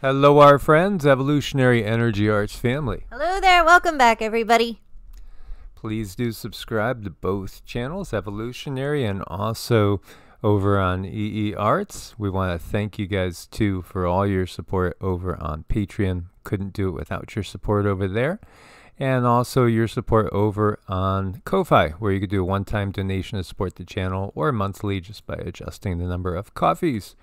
Hello, our friends, Evolutionary Energy Arts family. Hello there. Welcome back, everybody. Please do subscribe to both channels, Evolutionary and also over on EEARTS. We want to thank you guys, too, for all your support over on Patreon. Couldn't do it without your support over there. And also your support over on Ko-Fi, where you could do a one-time donation to support the channel or monthly just by adjusting the number of coffees,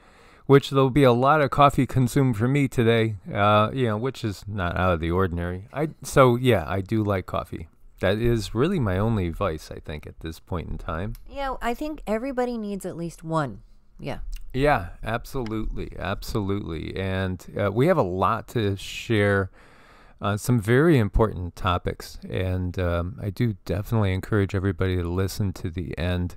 which there'll be a lot of coffee consumed for me today, which is not out of the ordinary. So, yeah, I do like coffee. That is really my only vice, I think, at this point in time. Yeah, I think everybody needs at least one. Yeah. Yeah, absolutely. Absolutely. And we have a lot to share on some very important topics. And I do definitely encourage everybody to listen to the end.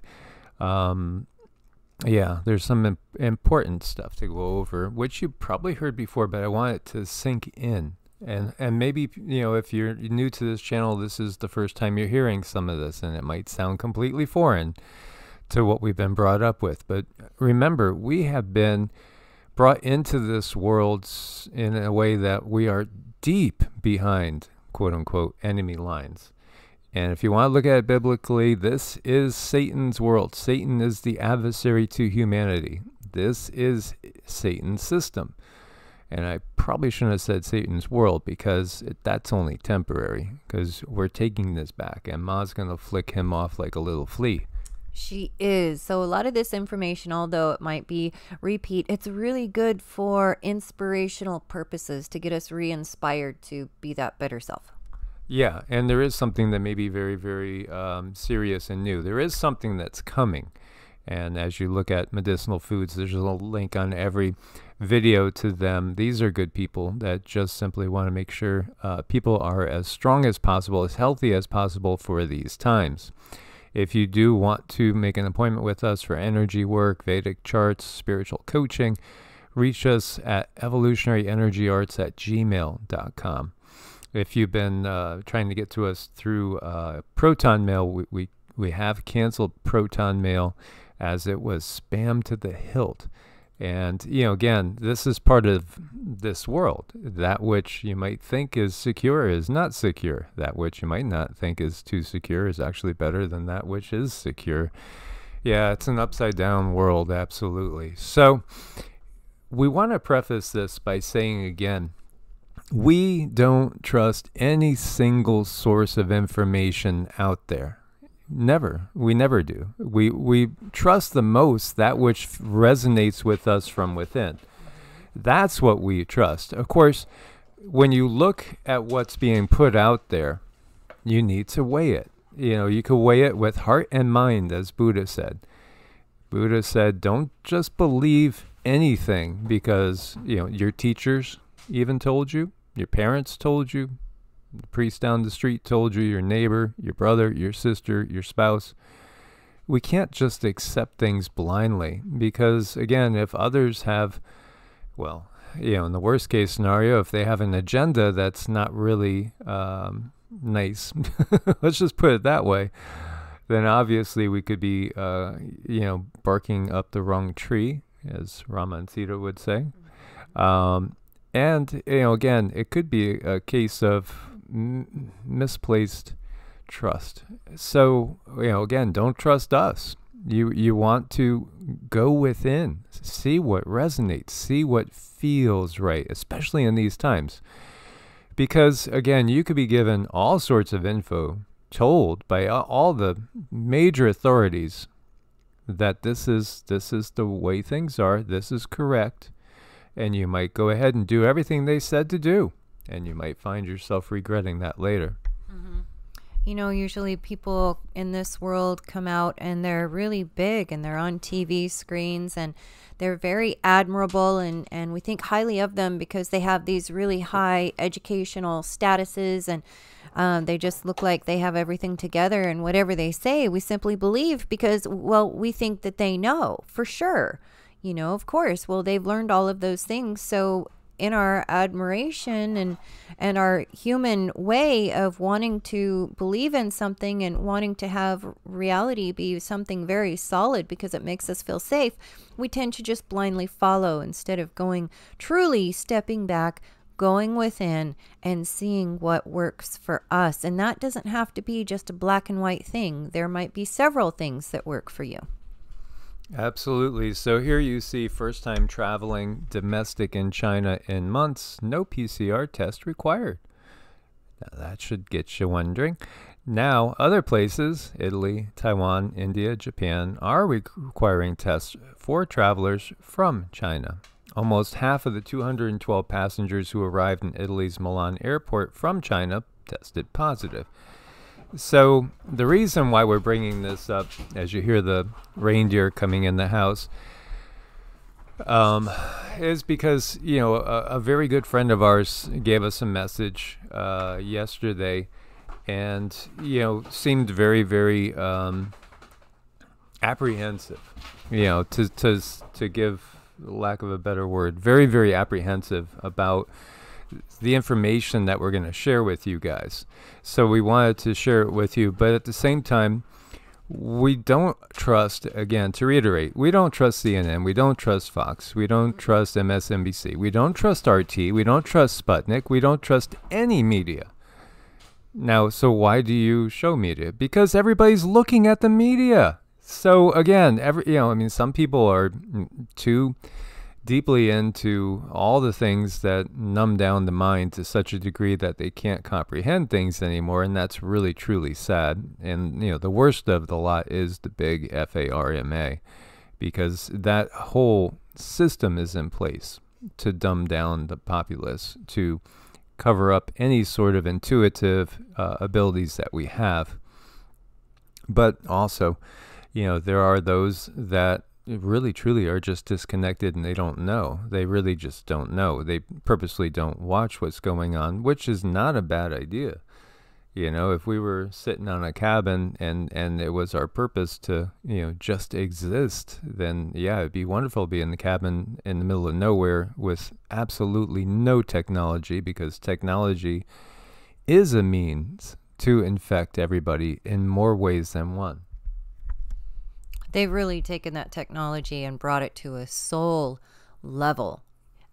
Yeah, there's some important stuff to go over, which you probably heard before, but I want it to sink in. And maybe, if you're new to this channel, this is the first time you're hearing some of this, and it might sound completely foreign to what we've been brought up with. But remember, we have been brought into this world in a way that we are deep behind, quote-unquote, enemy lines. And if you want to look at it biblically, this is Satan's world. Satan is the adversary to humanity. This is Satan's system. And I probably shouldn't have said Satan's world, because that's only temporary, because we're taking this back, and Ma's going to flick him off like a little flea. She is. So a lot of this information, although it might be repeat, it's really good for inspirational purposes to get us re-inspired to be that better self. Yeah, and there is something that may be very, very serious and new. There is something that's coming. And as you look at medicinal foods, there's a link on every video to them. These are good people that just simply want to make sure people are as strong as possible, as healthy as possible for these times. If you do want to make an appointment with us for energy work, Vedic charts, spiritual coaching, reach us at evolutionaryenergyarts@gmail.com. If you've been trying to get to us through Proton Mail, we have canceled Proton Mail as it was spammed to the hilt. And, again, this is part of this world. That which you might think is secure is not secure. That which you might not think is too secure is actually better than that which is secure. Yeah, it's an upside down world, absolutely. So we want to preface this by saying again, we don't trust any single source of information out there. Never. We never do. We trust the most that which resonates with us from within. That's what we trust. Of course, when you look at what's being put out there, you need to weigh it. You can weigh it with heart and mind, as Buddha said. Buddha said, don't just believe anything because, your teachers even told you, your parents told you, the priest down the street told you, your neighbor, your brother, your sister, your spouse. We can't just accept things blindly because, again, if others have, well, in the worst case scenario, if they have an agenda that's not really nice, let's just put it that way, then obviously we could be, barking up the wrong tree, as Rama Sita would say. And, again, it could be a case of misplaced trust. So, again, don't trust us. You want to go within, see what resonates, see what feels right, especially in these times. Because, again, you could be given all sorts of info, told by all the major authorities that this is the way things are, this is correct, and you might go ahead and do everything they said to do. And you might find yourself regretting that later. Mm-hmm. Usually people in this world come out and they're really big and they're on TV screens and they're very admirable and we think highly of them because they have these really high educational statuses and they just look like they have everything together, and whatever they say, we simply believe because, well, we think that they know for sure. Of course, well, they've learned all of those things. So in our admiration and our human way of wanting to believe in something and wanting to have reality be something very solid because it makes us feel safe, we tend to just blindly follow instead of truly stepping back, going within and seeing what works for us. And that doesn't have to be just a black and white thing. There might be several things that work for you. Absolutely. So here you see first time traveling domestic in China in months, no PCR test required. Now that should get you wondering. Now other places, Italy, Taiwan, India, Japan, are requiring tests for travelers from China. Almost half of the 212 passengers who arrived in Italy's Milan airport from China tested positive. So the reason why we're bringing this up, as you hear the reindeer coming in the house, is because, you know, a very good friend of ours gave us a message yesterday and, you know, seemed very, very apprehensive, you know, to give lack of a better word, very, very apprehensive about the information that we're going to share with you guys. So we wanted to share it with you, but at the same time, we don't trust, again, to reiterate, we don't trust CNN, we don't trust Fox, we don't trust MSNBC, we don't trust RT, we don't trust Sputnik, we don't trust any media. Now, so why do you show media? Because everybody's looking at the media. So again, some people are too deeply into all the things that numb down the mind to such a degree that they can't comprehend things anymore, and that's really truly sad. And, you know, the worst of the lot is the big FARMA, because that whole system is in place to dumb down the populace, to cover up any sort of intuitive abilities that we have. But also, you know, there are those that really truly are just disconnected and they don't know. They really just don't know. They purposely don't watch what's going on, which is not a bad idea. You know, if we were sitting on a cabin and it was our purpose to, you know, just exist, then yeah, it'd be wonderful to be in the cabin in the middle of nowhere with absolutely no technology, because technology is a means to infect everybody in more ways than one. They've really taken that technology and brought it to a soul level,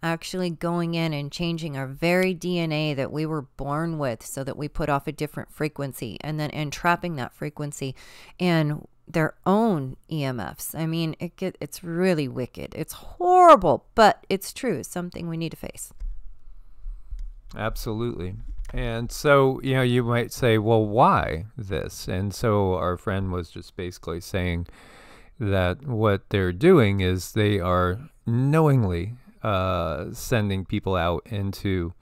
actually going in and changing our very DNA that we were born with so that we put off a different frequency, and then entrapping that frequency in their own EMFs. I mean, it's really wicked. It's horrible, but it's true. It's something we need to face. Absolutely. And so, you know, you might say, well, why this? And so our friend was just basically saying that what they're doing is they are knowingly sending people out into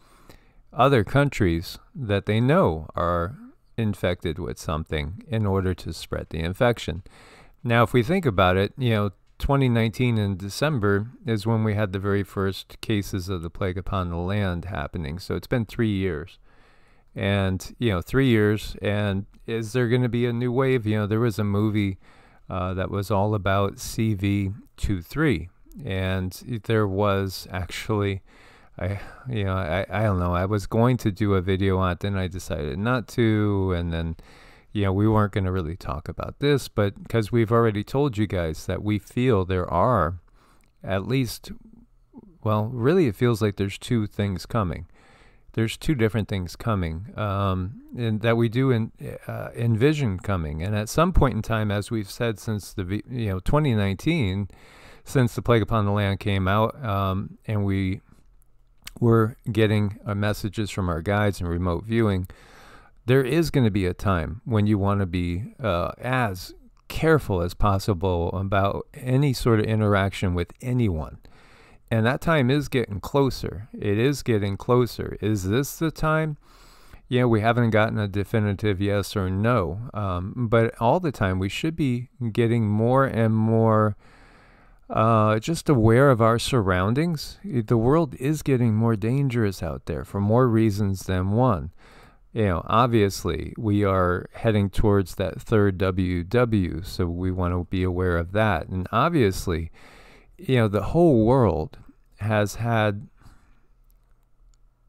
other countries that they know are infected with something in order to spread the infection. Now, if we think about it, you know, 2019 in December is when we had the very first cases of the plague upon the land happening. So it's been 3 years. And, you know, 3 years, and is there going to be a new wave? You know, there was a movie that was all about CV23, and there was actually, I don't know, I was going to do a video on it, then I decided not to, and then, you know, we weren't going to really talk about this, but because we've already told you guys that we feel there are at least, well, really it feels like there's two things coming. There's two different things coming, and that we do envision coming. And at some point in time, as we've said since 2019, since the Plague Upon the Land came out, and we were getting messages from our guides and remote viewing, there is going to be a time when you want to be as careful as possible about any sort of interaction with anyone. And that time is getting closer. It is getting closer. Is this the time? Yeah, we haven't gotten a definitive yes or no. But all the time, we should be getting more and more just aware of our surroundings. The world is getting more dangerous out there for more reasons than one. You know, obviously, we are heading towards that third WW, so we want to be aware of that. And obviously, you know, the whole world has had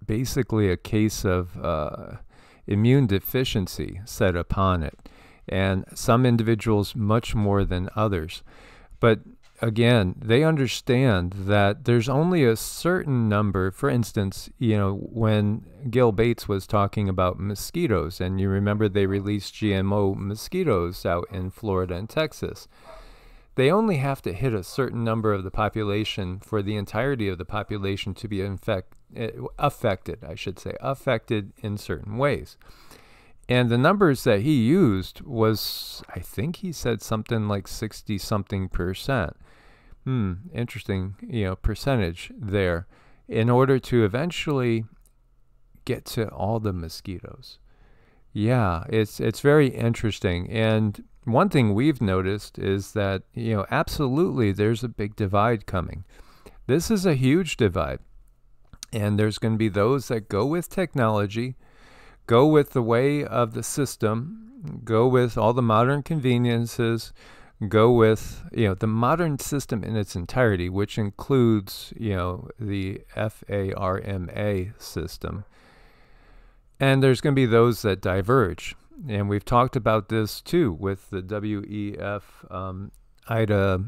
basically a case of immune deficiency set upon it, and some individuals much more than others. But again, they understand that there's only a certain number. For instance, when Gil Bates was talking about mosquitoes, and you remember they released GMO mosquitoes out in Florida and Texas, they only have to hit a certain number of the population for the entirety of the population to be affected in certain ways. And the numbers that he used was, I think he said something like 60-something%. Interesting, percentage there, in order to eventually get to all the mosquitoes. Yeah, it's very interesting. And one thing we've noticed is that, absolutely there's a big divide coming. This is a huge divide. And there's going to be those that go with technology, go with the way of the system, go with all the modern conveniences, go with, the modern system in its entirety, which includes, the FARMA system. And there's going to be those that diverge. And we've talked about this too with the WEF, Ida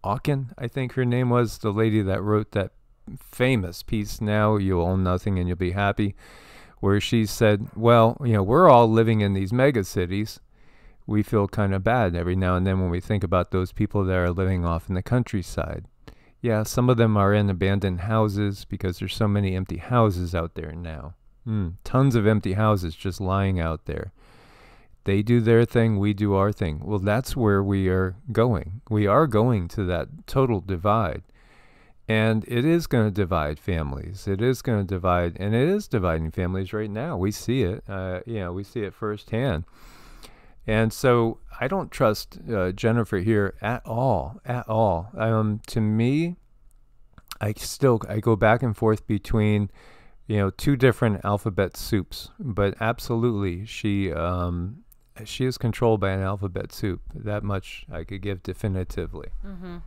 Auken, I think her name was, the lady that wrote that famous piece, Now You'll Own Nothing and You'll Be Happy, where she said, well, we're all living in these mega cities. We feel kind of bad every now and then when we think about those people that are living off in the countryside. Yeah, some of them are in abandoned houses because there's so many empty houses out there now. Tons of empty houses just lying out there. They do their thing, we do our thing. Well, that's where we are going. We are going to that total divide. And it is going to divide families. It is going to divide, and it is dividing families right now. We see it. We see it firsthand. And so I don't trust Jennifer here at all, to me, I go back and forth between, two different alphabet soups. But absolutely, she is controlled by an alphabet soup. That much I could give definitively. Mm-hmm.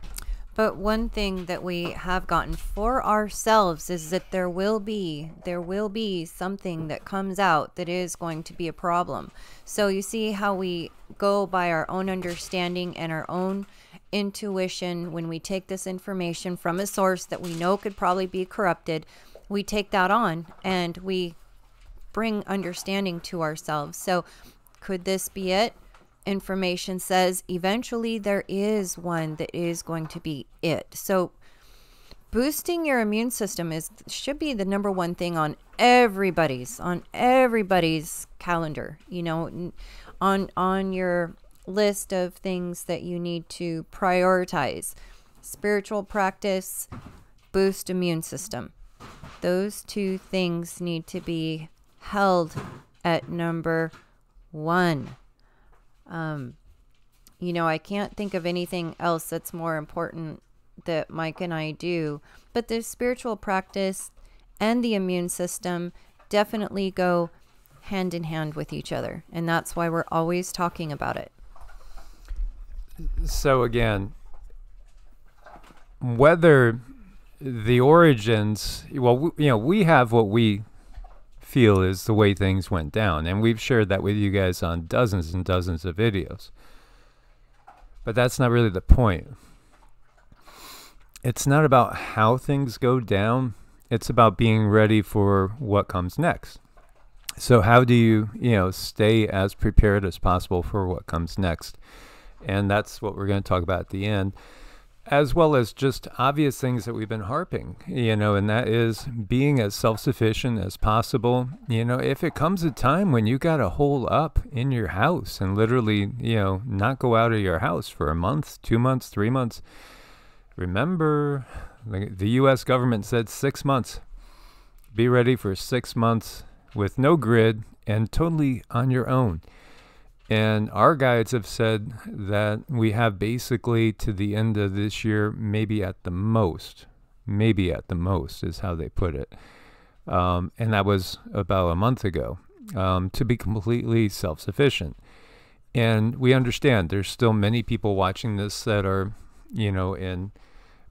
But one thing that we have gotten for ourselves is that there will be something that comes out that is going to be a problem. So you see how we go by our own understanding and our own intuition when we take this information from a source that we know could probably be corrupted. We take that on and we bring understanding to ourselves. So could this be it? Information says eventually there is one that is going to be it. So boosting your immune system should be the number one thing on everybody's calendar, on your list of things that you need to prioritize. Spiritual practice, boost immune system. Those two things need to be held at number one. I can't think of anything else that's more important that Mike and I do, but the spiritual practice and the immune system definitely go hand in hand with each other. And that's why we're always talking about it. So again, whether the origins, we have what we feel is the way things went down, and we've shared that with you guys on dozens and dozens of videos. But that's not really the point. It's not about how things go down. It's about being ready for what comes next. So how do you, stay as prepared as possible for what comes next? And that's what we're going to talk about at the end, as well as just obvious things that we've been harping, and that is being as self-sufficient as possible. If it comes a time when you got to hole up in your house and literally, not go out of your house for a month, 2 months, 3 months, remember the U.S. government said 6 months. Be ready for 6 months with no grid and totally on your own. And our guides have said that we have basically to the end of this year, maybe at the most is how they put it. And that was about a month ago, to be completely self-sufficient. And we understand there's still many people watching this that are, in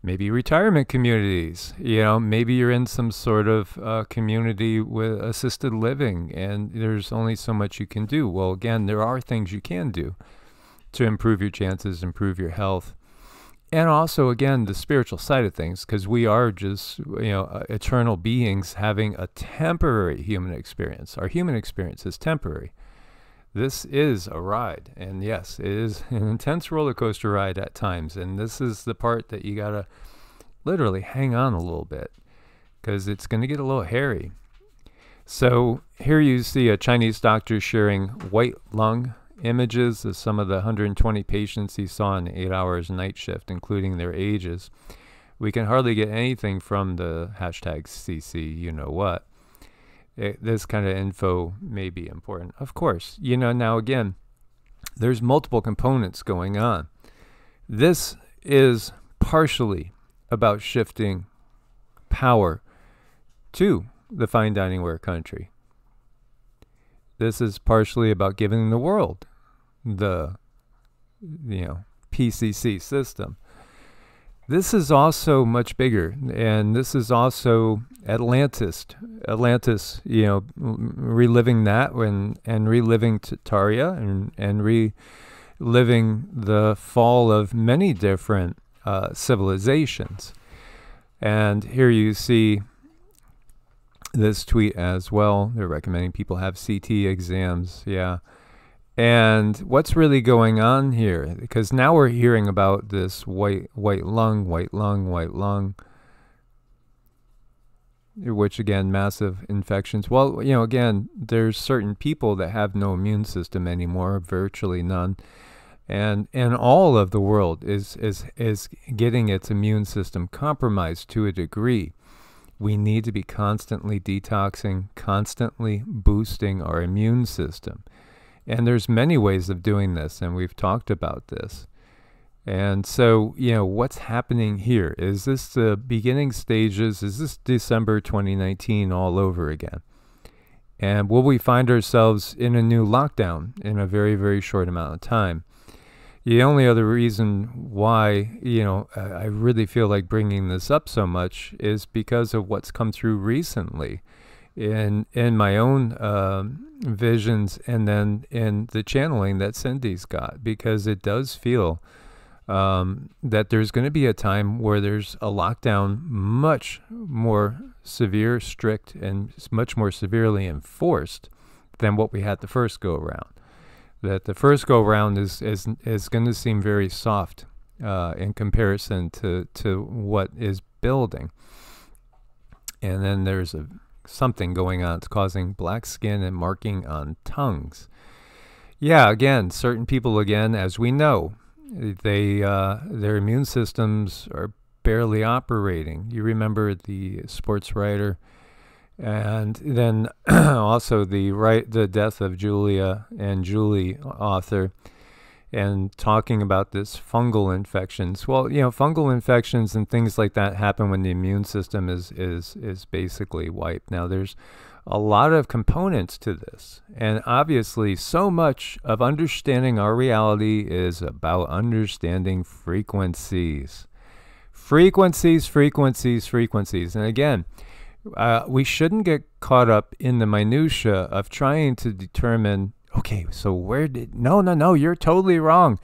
maybe retirement communities. Maybe you're in some sort of community with assisted living, and there's only so much you can do. Well, again, there are things you can do to improve your chances, improve your health. And also, again, the spiritual side of things, because we are just, eternal beings having a temporary human experience. Our human experience is temporary. This is a ride. And yes, it is an intense roller coaster ride at times. And this is the part that you got to literally hang on a little bit, because it's going to get a little hairy. So here you see a Chinese doctor sharing white lung images of some of the 120 patients he saw in 8 hours night shift, including their ages. We can hardly get anything from the hashtag CC, you know what. This kind of info may be important. Of course, now again, there's multiple components going on. This is partially about shifting power to the fine dining ware country. This is partially about giving the world the, PCC system. This is also much bigger, and this is also Atlantis, reliving that and reliving Taria and reliving the fall of many different civilizations. And here you see this tweet as well. They're recommending people have CT exams. Yeah. And what's really going on here? Because now we're hearing about this white lung, which again, massive infections. Well, again, there's certain people that have no immune system anymore, virtually none. And all of the world is getting its immune system compromised to a degree. We need to be constantly detoxing, constantly boosting our immune system. And there's many ways of doing this, and we've talked about this. And so, what's happening here? Is this the beginning stages? Is this December 2019 all over again? And will we find ourselves in a new lockdown in a very, very short amount of time? The only other reason why, I really feel like bringing this up so much is because of what's come through recently in my own visions, and then in the channeling that Cindy's got, because it does feel that there's going to be a time where there's a lockdown much more severe, strict, and much more severely enforced than what we had the first go around. That the first go around is going to seem very soft in comparison to what is building. And then there's something going on. It's causing black skin and marking on tongues. Yeah, again, certain people, again, as we know, their immune systems are barely operating. You remember the sports writer, and then also the death of Julia and Julie, author, and talking about this fungal infections. Well, fungal infections and things like that happen when the immune system is basically wiped. Now, there's a lot of components to this, and obviously so much of understanding our reality is about understanding frequencies. Frequencies. And again, we shouldn't get caught up in the minutia of trying to determine, okay, so no, you're totally wrong.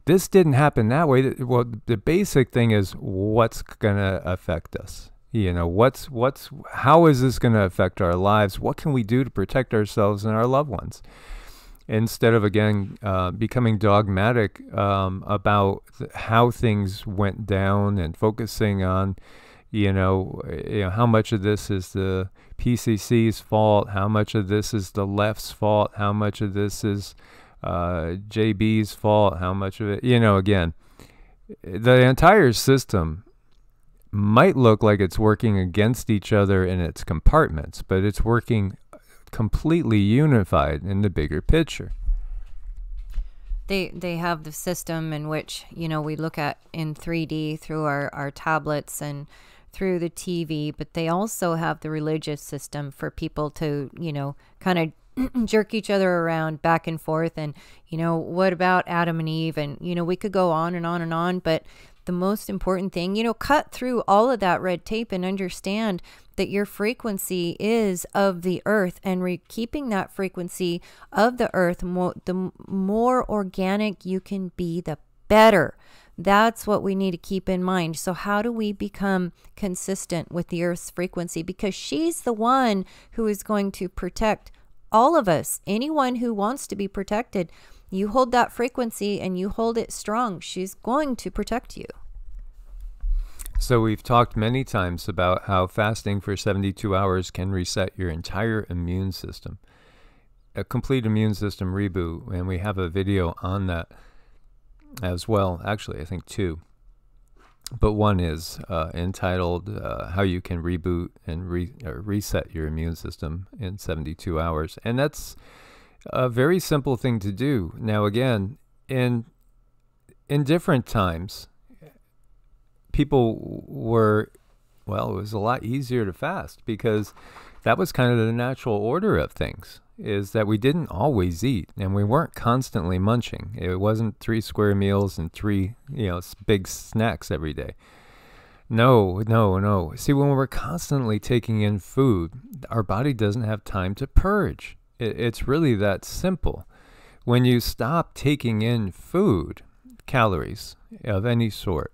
This didn't happen that way. Well, the basic thing is what's going to affect us. How is this going to affect our lives? What can we do to protect ourselves and our loved ones? Instead of, again, becoming dogmatic about how things went down and focusing on, how much of this is the PCC's fault, how much of this is the left's fault, how much of this is JB's fault, how much of it, again, the entire system might look like it's working against each other in its compartments, but it's working completely unified in the bigger picture. They have the system in which, we look at in 3D through our tablets and through the TV, but they also have the religious system for people to, kind of jerk each other around back and forth. And, what about Adam and Eve? And, we could go on and on and on, but the most important thing. Cut through all of that red tape and understand that your frequency is of the earth, and keeping that frequency of the earth, the more organic you can be, the better. That's what we need to keep in mind. So how do we become consistent with the earth's frequency? Because she's the one who is going to protect all of us. Anyone who wants to be protected, you hold that frequency and you hold it strong, she's going to protect you. So we've talked many times about how fasting for 72 hours can reset your entire immune system, a complete immune system reboot. And we have a video on that as well. Actually, I think 2. But one is entitled How You Can Reboot and Reset Your Immune System in 72 Hours. And that's a very simple thing to do. Now, again, in different times, people were, well, it was a lot easier to fast because that was kind of the natural order of things, is that we didn't always eat and we weren't constantly munching. It wasn't 3 square meals and 3, big snacks every day. No. See, when we're constantly taking in food, our body doesn't have time to purge. It's really that simple. When you stop taking in food, calories of any sort,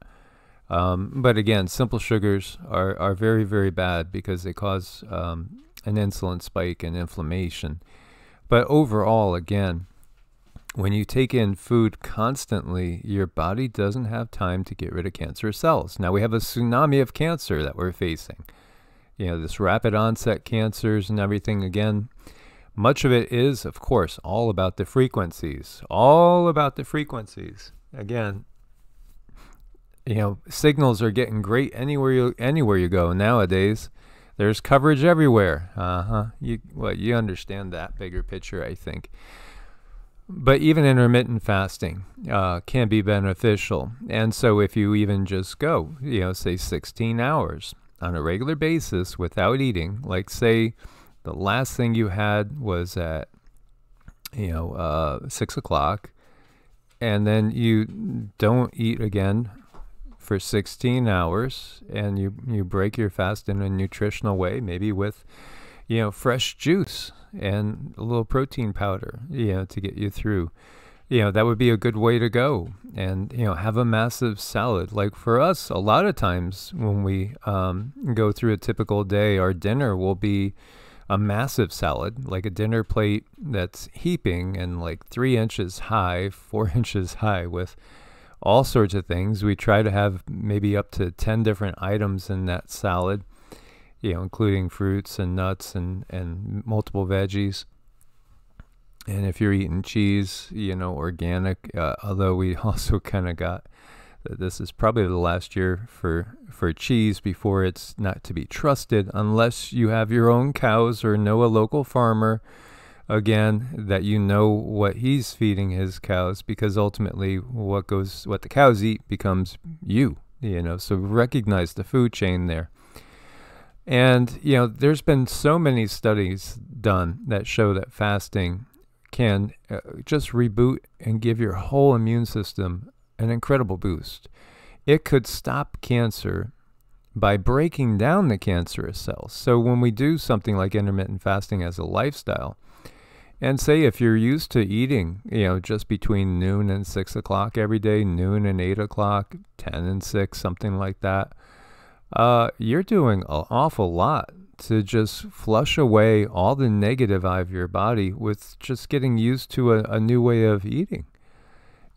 but again, simple sugars are very, very bad because they cause an insulin spike and inflammation. But overall, again, when you take in food constantly, your body doesn't have time to get rid of cancerous cells. Now, we have a tsunami of cancer that we're facing. This rapid onset cancers and everything. Again, much of it is, of course, all about the frequencies. Again, signals are getting great anywhere you go nowadays. There's coverage everywhere. You understand that bigger picture, I think. But even intermittent fasting can be beneficial. And so if you even just go, say 16 hours on a regular basis without eating, like say the last thing you had was at 6 o'clock, and then you don't eat again for 16 hours, and you break your fast in a nutritional way, maybe with fresh juice and a little protein powder to get you through, that would be a good way to go. And have a massive salad. Like for us, a lot of times when we go through a typical day, our dinner will be a massive salad, like a dinner plate that's heaping and like 3 inches high, 4 inches high, with all sorts of things. We try to have maybe up to 10 different items in that salad, including fruits and nuts and multiple veggies. And if you're eating cheese, organic, although we also kind of got that this is probably the last year for cheese before it's not to be trusted the you have your own cows or know a local farmer, again, that what he's feeding his cows, because ultimately what the cows eat becomes you, so recognize the food chain there. And, there's been so many studies done that show that fasting can just reboot and give your whole immune system an incredible boost. It could stop cancer by breaking down the cancerous cells. So when we do something like intermittent fasting as a lifestyle, and say if you're used to eating, just between noon and 6 o'clock every day, noon and 8 o'clock, 10 and 6, something like that, you're doing an awful lot to just flush away all the negative out of your body with just getting used to a new way of eating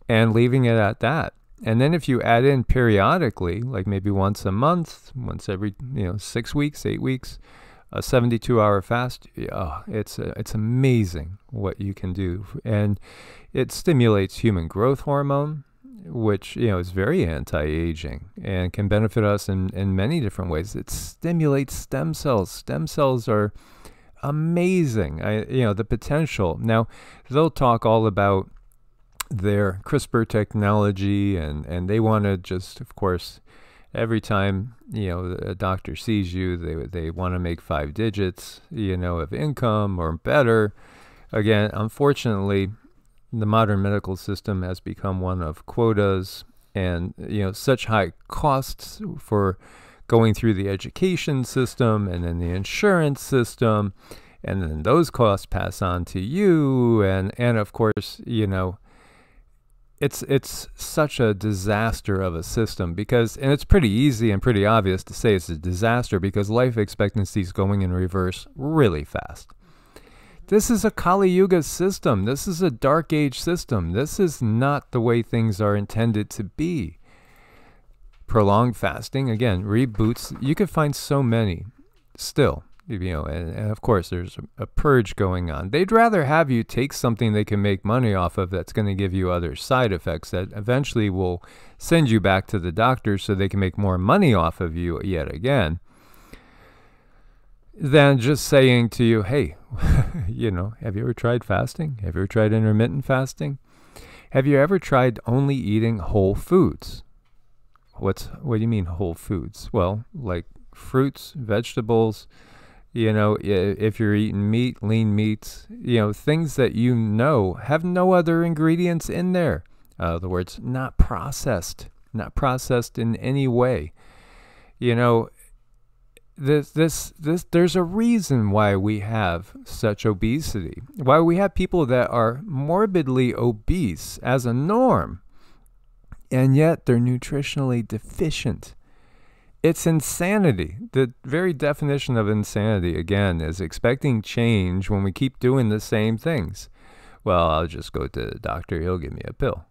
and leaving it at that. And then if you add in periodically, like maybe once a month, once every 6 weeks, 8 weeks, a 72-hour fast, it's amazing what you can do. And it stimulates human growth hormone, which is very anti-aging and can benefit us in many different ways. It stimulates stem cells. Stem cells are amazing. The potential. Now, they'll talk all about their CRISPR technology, and they want to just, of course, every time a doctor sees you, they want to make 5 digits of income or better. Again, unfortunately, the modern medical system has become one of quotas and such high costs for going through the education system and then the insurance system, and then those costs pass on to you, and of course, it's such a disaster of a system, because, and it's pretty easy and pretty obvious to say it's a disaster because life expectancy is going in reverse really fast. This is a Kali Yuga system. This is a dark age system. This is not the way things are intended to be. Prolonged fasting, again, reboots. You could find so many still, and of course there's a purge going on. They'd rather have you take something they can make money off of that's going to give you other side effects that eventually will send you back to the doctor so they can make more money off of you yet again, than just saying to you, hey, have you ever tried fasting? Have you ever tried intermittent fasting? Have you ever tried only eating whole foods? What do you mean whole foods? Well, like fruits, vegetables, if you're eating meat, lean meats, things that have no other ingredients in there. In other words, not processed in any way. There's a reason why we have such obesity, why we have people that are morbidly obese as a norm, and yet they're nutritionally deficient. It's insanity. The very definition of insanity, again, is expecting change when we keep doing the same things. Well, I'll just go to the doctor, he'll give me a pill.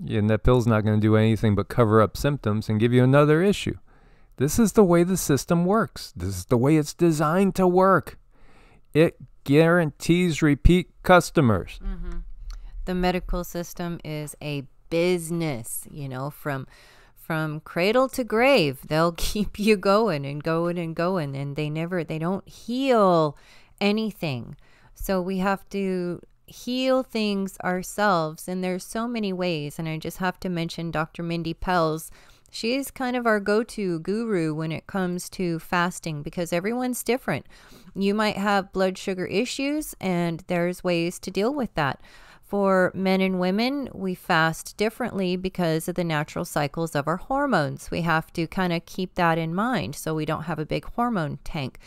And that pill's not going to do anything but cover up symptoms and give you another issue. This is the way the system works. This is the way it's designed to work. It guarantees repeat customers. Mm-hmm. The medical system is a business, from cradle to grave. They'll keep you going and going and going, and they don't heal anything. So we have to heal things ourselves, and there's so many ways. And I just have to mention Dr. Mindy Pelz. She's kind of our go-to guru when it comes to fasting, because everyone's different. You might have blood sugar issues, and there's ways to deal with that. For men and women, we fast differently because of the natural cycles of our hormones. We have to kind of keep that in mind so we don't have a big hormone tank.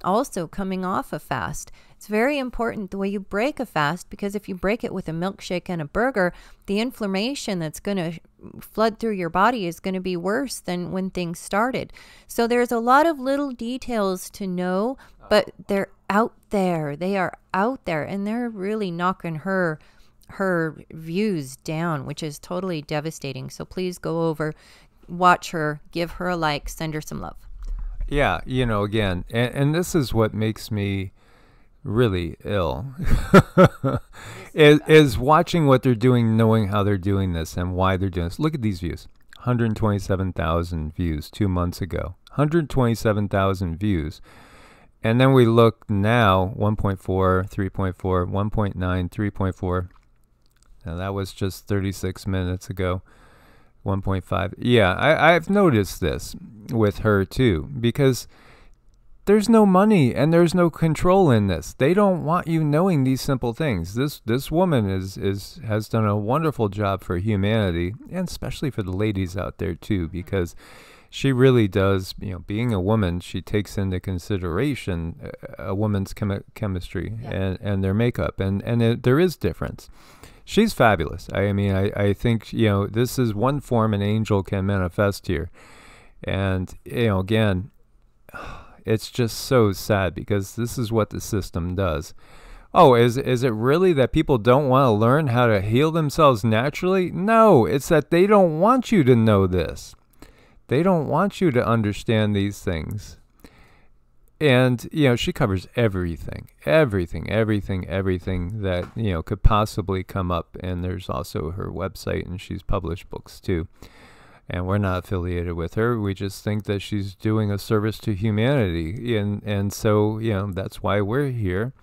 Also, coming off a fast, it's very important the way you break a fast, because if you break it with a milkshake and a burger, the inflammation that's going to flood through your body is going to be worse than when things started. So there's a lot of little details to know, but they're out there. They are out there, and they're really knocking her views down, which is totally devastating. So please go over, watch her, give her a like, send her some love. Yeah, again, and this is what makes me really ill, is watching what they're doing, knowing how they're doing this and why they're doing this. Look at these views. 127,000 views 2 months ago. 127,000 views. And then we look now, 1.4, 3.4, 1.9, 3.4. Now that was just 36 minutes ago. 1.5. Yeah, I've noticed this with her too, because there's no money and there's no control in this. They don't want you knowing these simple things. This woman has done a wonderful job for humanity, and especially for the ladies out there too, because she really does, being a woman, she takes into consideration a woman's chemistry, yeah, and their makeup, and there is difference. She's fabulous. I think, this is one form an angel can manifest here. And, again, it's just so sad, because this is what the system does. Oh, is it really that people don't want to learn how to heal themselves naturally? No, it's that they don't want you to know this. They don't want you to understand these things. And, she covers everything that, could possibly come up. And there's also her website, and she's published books too. And we're not affiliated with her. We just think that she's doing a service to humanity. And so, that's why we're here.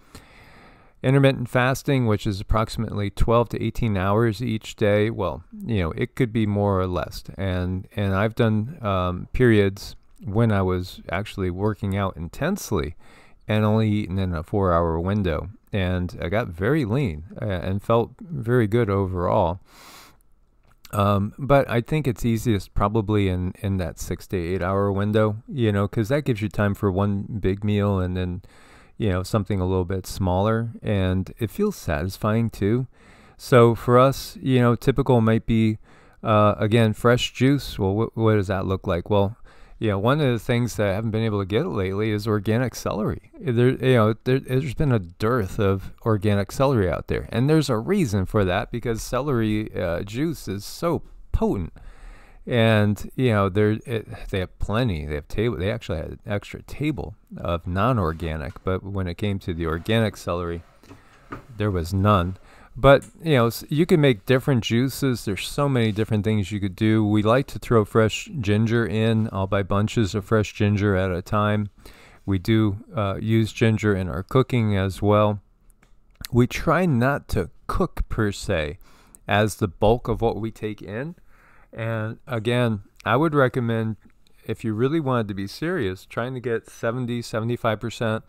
Intermittent fasting, which is approximately 12 to 18 hours each day. Well, it could be more or less. And I've done periods when I was actually working out intensely and only eating in a 4-hour window. And I got very lean and felt very good overall. But I think it's easiest probably in that 6 to 8 hour window, because that gives you time for one big meal and then, something a little bit smaller, and it feels satisfying too. So for us, typical might be, again, fresh juice. Well, what does that look like? Well, one of the things that I haven't been able to get lately is organic celery. There's been a dearth of organic celery out there, and there's a reason for that, because celery juice is so potent, and they have plenty. They actually had an extra table of non-organic, but when it came to the organic celery, there was none. But, you can make different juices. There's so many different things you could do. We like to throw fresh ginger in. I'll buy bunches of fresh ginger at a time. We do use ginger in our cooking as well. We try not to cook per se as the bulk of what we take in. And again, I would recommend, if you really wanted to be serious, trying to get 75%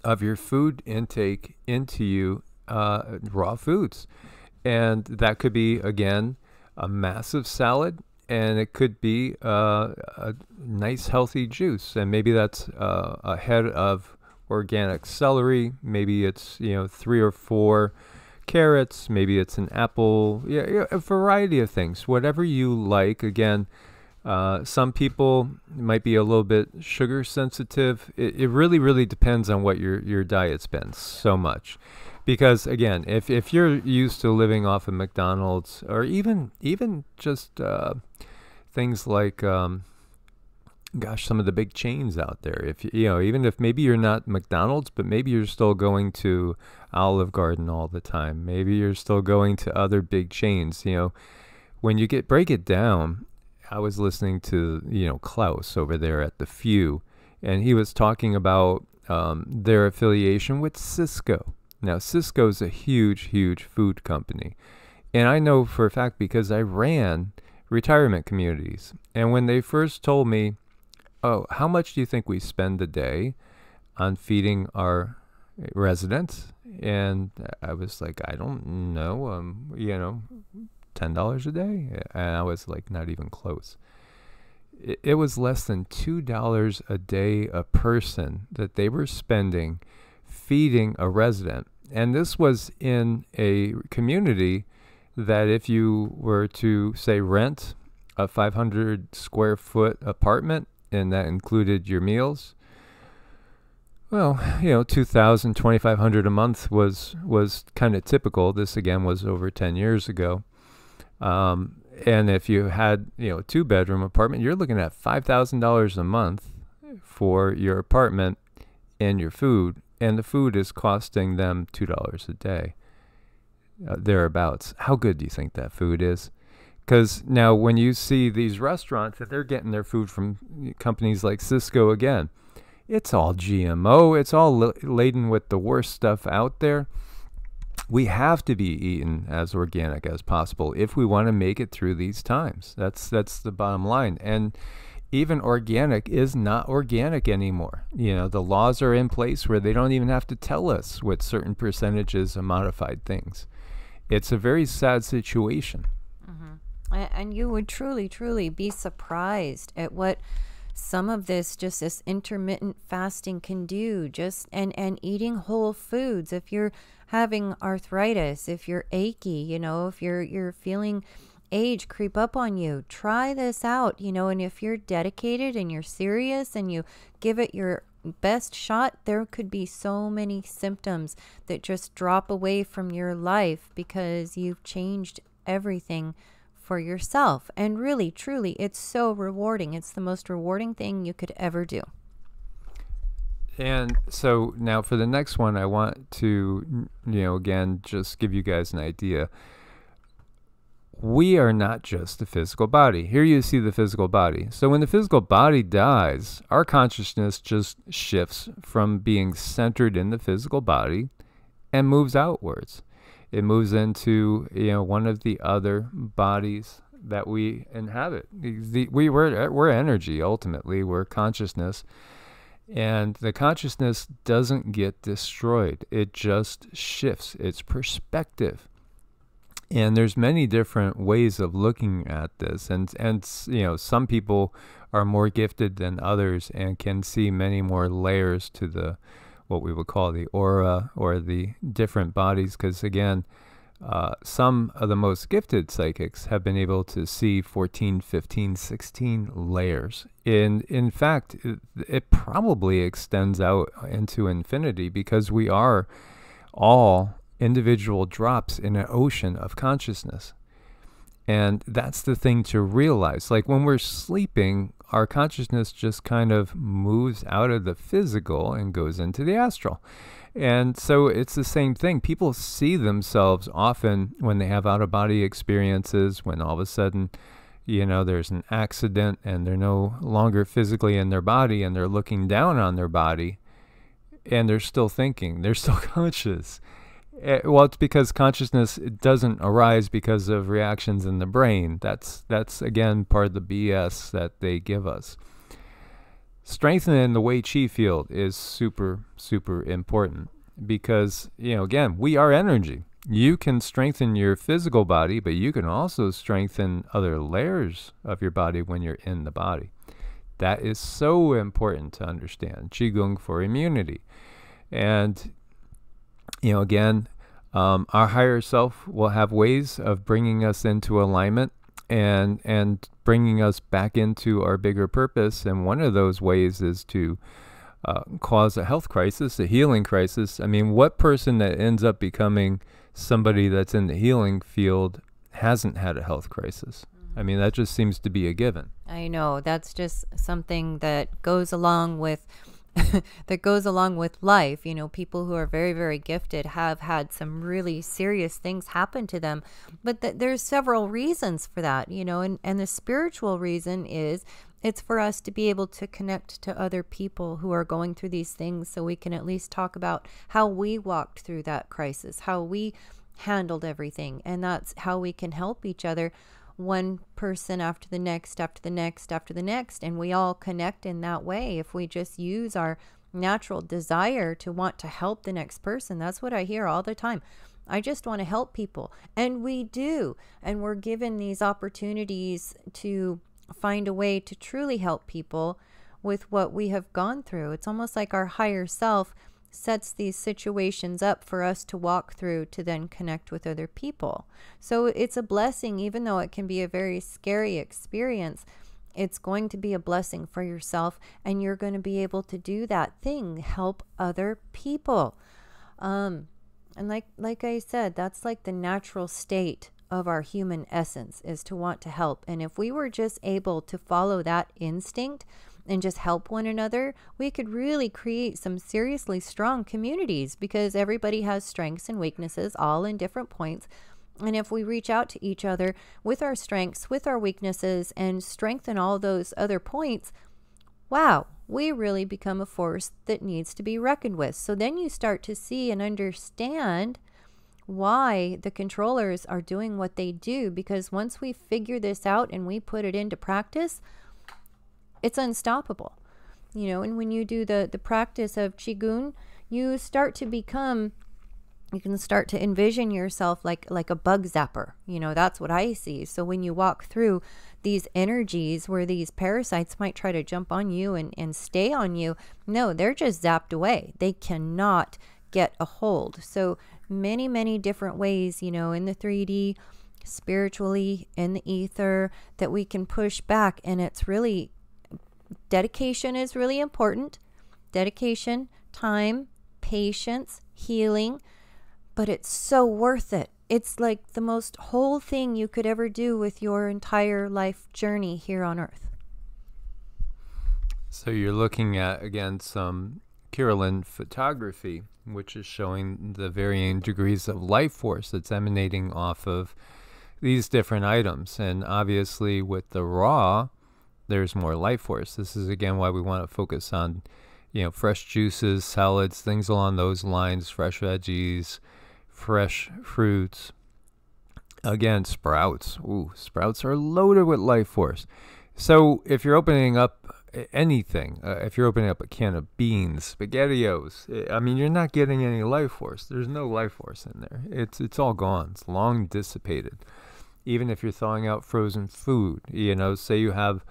of your food intake into you raw foods. And that could be, again, a massive salad, and it could be a nice healthy juice, and maybe that's a head of organic celery, maybe it's 3 or 4 carrots, maybe it's an apple, a variety of things, whatever you like. Again, some people might be a little bit sugar sensitive. It really depends on what your diet's been so much. Because again, if you're used to living off of McDonald's, or even just things like, some of the big chains out there, even if maybe you're not McDonald's, but maybe you're still going to Olive Garden all the time, maybe you're still going to other big chains, when you break it down. I was listening to Klaus over there at the Few, and he was talking about their affiliation with Cisco. Now, Cisco's a huge food company. And I know for a fact because I ran retirement communities. And when they first told me, oh, how much do you think we spend a day on feeding our residents? And I was like, I don't know, $10 a day? And I was like, not even close. It was less than $2 a day a person that they were spending feeding a resident. And this was in a community that if you were to, say, rent a 500 square foot apartment, and that included your meals, well, $2,000, $2,500 a month was kind of typical. This, again, was over 10 years ago. And if you had, a 2-bedroom apartment, you're looking at $5,000 a month for your apartment and your food. And the food is costing them $2 a day, thereabouts. How good do you think that food is? Because now when you see these restaurants that they're getting their food from companies like Cisco, again, it's all GMO. It's all laden with the worst stuff out there. We have to be eaten as organic as possible if we want to make it through these times. That's the bottom line. And even organic is not organic anymore. The laws are in place where they don't even have to tell us what certain percentages of modified things. It's a very sad situation. Mm-hmm. And you would truly be surprised at what some of this intermittent fasting can do, and eating whole foods. If you're having arthritis, if you're achy, if you're feeling age creep up on you, try this out, and if you're dedicated and you're serious and you give it your best shot, there could be so many symptoms that just drop away from your life because you've changed everything for yourself. And really, truly, it's so rewarding. It's the most rewarding thing you could ever do. And so now for the next one, I want to, again, just give you guys an idea. We are not just the physical body. Here you see the physical body. So when the physical body dies, our consciousness just shifts from being centered in the physical body and moves outwards. It moves into, one of the other bodies that we inhabit. We're energy, ultimately. We're consciousness. And the consciousness doesn't get destroyed. It just shifts its perspective. And there's many different ways of looking at this, and you know, some people are more gifted than others and can see many more layers to the what we would call the aura or the different bodies, because again, some of the most gifted psychics have been able to see 14, 15, 16 layers. In fact, it probably extends out into infinity, because we are all individual drops in an ocean of consciousness. And that's the thing to realize. Like when we're sleeping, our consciousness just kind of moves out of the physical and goes into the astral. And so it's the same thing. People see themselves often when they have out-of-body experiences, when all of a sudden, you know, there's an accident and they're no longer physically in their body and they're looking down on their body and they're still thinking, they're still conscious. Well, it's because consciousness doesn't arise because of reactions in the brain. That's again part of the BS that they give us. Strengthening the Wei Qi field is super, super important, because, you know, again, we are energy. You can strengthen your physical body, but you can also strengthen other layers of your body when you're in the body. That is so important to understand. Qigong for immunity. And you know, again, our higher self will have ways of bringing us into alignment and bringing us back into our bigger purpose. And one of those ways is to cause a health crisis, a healing crisis. I mean, what person that ends up becoming somebody that's in the healing field hasn't had a health crisis? I mean, that just seems to be a given. I know. That's just something that goes along with that goes along with life. You know, people who are very, very gifted have had some really serious things happen to them, but there's several reasons for that, you know, and the spiritual reason is it's for us to be able to connect to other people who are going through these things, so we can at least talk about how we walked through that crisis, how we handled everything, and that's how we can help each other, one person after the next, after the next, after the next, and we all connect in that way. If we just use our natural desire to want to help the next person, that's what I hear all the time. I just want to help people, and we do, and we're given these opportunities to find a way to truly help people with what we have gone through. It's almost like our higher self sets these situations up for us to walk through to then connect with other people. So it's a blessing, even though it can be a very scary experience. It's going to be a blessing for yourself, and you're going to be able to do that thing, help other people. And like I said, that's like the natural state of our human essence, is to want to help. And if we were just able to follow that instinct and just help one another, we could really create some seriously strong communities, because everybody has strengths and weaknesses, all in different points. And if we reach out to each other with our strengths, with our weaknesses, and strengthen all those other points, wow, we really become a force that needs to be reckoned with. So then you start to see and understand why the controllers are doing what they do, because once we figure this out and we put it into practice, it's unstoppable, you know. And when you do the practice of Qigong, you start to become, you can start to envision yourself like a bug zapper. You know, that's what I see. So when you walk through these energies where these parasites might try to jump on you and stay on you, no, they're just zapped away. They cannot get a hold. So many, many different ways, you know, in the 3D, spiritually, in the ether, that we can push back. And it's really, dedication is really important. Dedication, time, patience, healing, but it's so worth it. It's like the most whole thing you could ever do with your entire life journey here on Earth. So you're looking at, again, some Kirlian photography, which is showing the varying degrees of life force that's emanating off of these different items. And obviously with the raw, there's more life force. This is again why we want to focus on, you know, fresh juices, salads, things along those lines, fresh veggies, fresh fruits. Again, sprouts. Ooh, sprouts are loaded with life force. So if you're opening up anything. If you're opening up a can of beans, SpaghettiOs, I mean, you're not getting any life force. There's no life force in there. It's all gone. It's long dissipated. Even if you're thawing out frozen food, say you have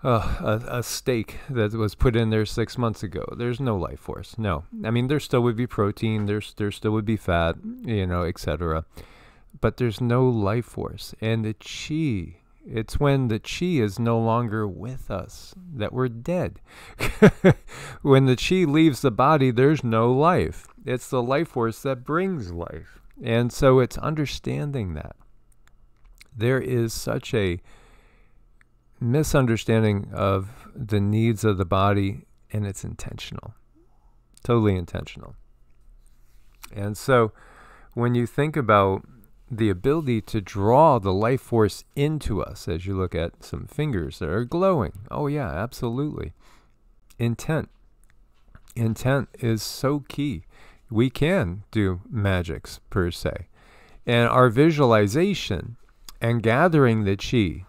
a steak that was put in there 6 months ago. There's no life force. No. I mean, there still would be protein. There still would be fat, etc. But there's no life force. And the chi, it's when the chi is no longer with us that we're dead. When the chi leaves the body, there's no life. It's the life force that brings life. And so it's understanding that. There is such a misunderstanding of the needs of the body, and it's intentional. Totally intentional. And so when you think about the ability to draw the life force into us, as you look at some fingers that are glowing, oh yeah, absolutely. Intent is so key. We can do magics per se, and our visualization and gathering the chi,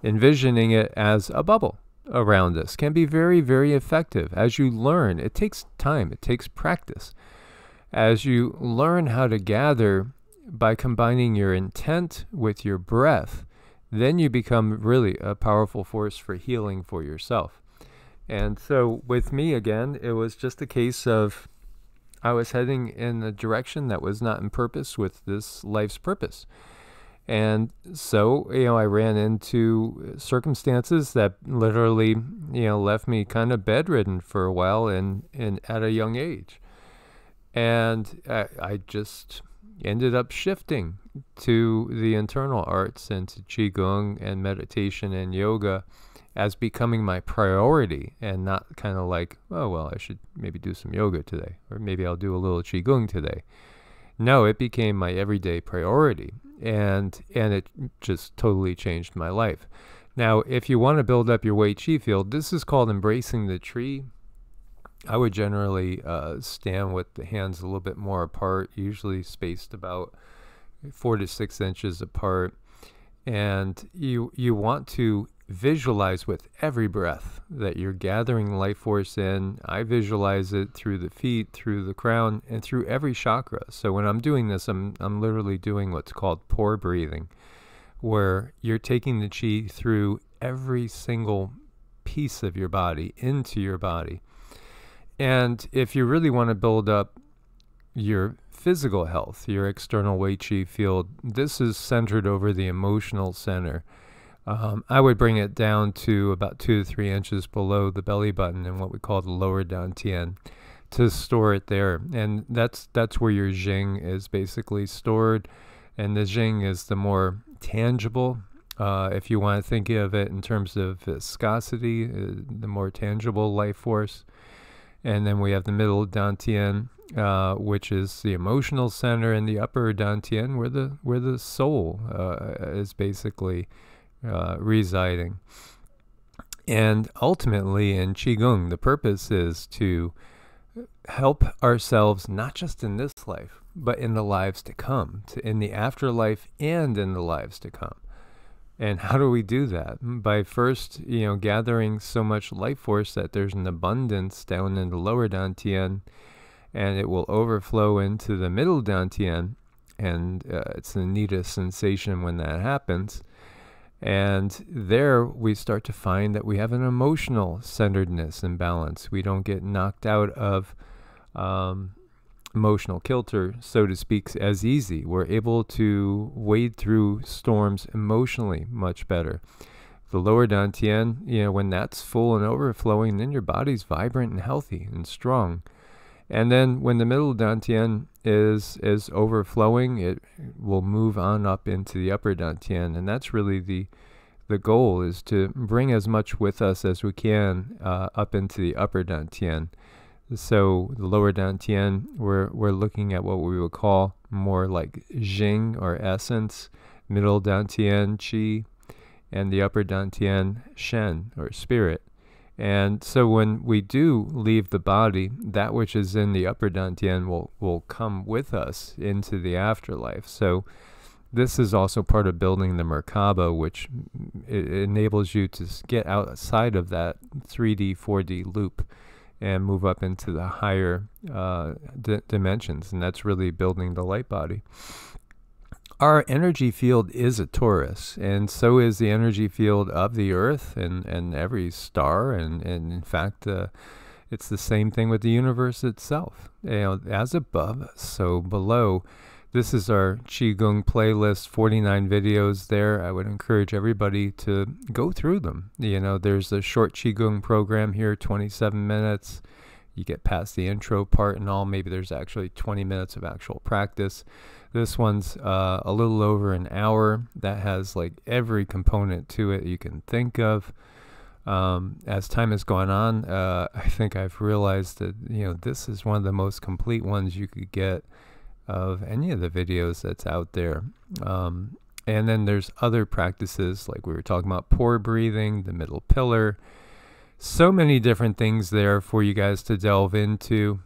envisioning it as a bubble around us, can be very, very effective. As you learn, it takes time, it takes practice. As you learn how to gather by combining your intent with your breath, then you become really a powerful force for healing for yourself. And so with me, again, it was just a case of I was heading in a direction that was not in purpose with this life's purpose. And so, I ran into circumstances that literally, left me kind of bedridden for a while and at a young age. And I just ended up shifting to the internal arts and to Qigong and meditation and yoga as becoming my priority, and not kind of like, oh, well, I should maybe do some yoga today, or maybe I'll do a little Qigong today. No, it became my everyday priority, and it just totally changed my life. Now, if you want to build up your Wei Qi field, this is called embracing the tree. I would generally stand with the hands a little bit more apart, usually spaced about 4 to 6 inches apart. And you want to visualize with every breath that you're gathering life force in. I visualize it through the feet, through the crown, and through every chakra. So when I'm doing this, I'm literally doing what's called pore breathing, where you're taking the chi through every single piece of your body, into your body. And if you really want to build up your physical health, your external Wei Qi field, this is centered over the emotional center. I would bring it down to about 2 to 3 inches below the belly button in what we call the lower dantian, to store it there. And that's where your Jing is basically stored. And the Jing is the more tangible, if you want to think of it in terms of viscosity, the more tangible life force. And then we have the middle dantian, which is the emotional center, and the upper dantian, where the soul is basically residing. And ultimately in Qigong, the purpose is to help ourselves not just in this life, but in the lives to come, in the afterlife and in the lives to come. And how do we do that? By first, gathering so much life force that there's an abundance down in the lower dantian, and it will overflow into the middle dantian. And it's the neatest sensation when that happens. And there we start to find that we have an emotional centeredness and balance. We don't get knocked out of emotional kilter, so to speak, as easy. We're able to wade through storms emotionally much better. The lower dantian, when that's full and overflowing, then your body's vibrant and healthy and strong. And then when the middle dantian is overflowing, it will move on up into the upper dantian. And that's really the goal, is to bring as much with us as we can up into the upper dantian. So the lower dantian, we're looking at what we would call more like Jing or essence, middle dantian Qi, and the upper dantian Shen or spirit. And so when we do leave the body, that which is in the upper dantian will come with us into the afterlife. So This is also part of building the Merkaba, which it enables you to get outside of that 3D, 4D loop and move up into the higher dimensions. And that's really building the light body. Our energy field is a torus, and so is the energy field of the Earth and every star. And in fact, it's the same thing with the universe itself. As above, so below. This is our Qigong playlist, 49 videos there. I would encourage everybody to go through them. There's a short Qigong program here, 27 minutes. You get past the intro part and all. Maybe there's actually 20 minutes of actual practice. This one's a little over an hour. That has like every component to it you can think of. As time has gone on, I think I've realized that, this is one of the most complete ones you could get of any of the videos that's out there. And then there's other practices, like we were talking about pore breathing, the middle pillar. So many different things there for you guys to delve into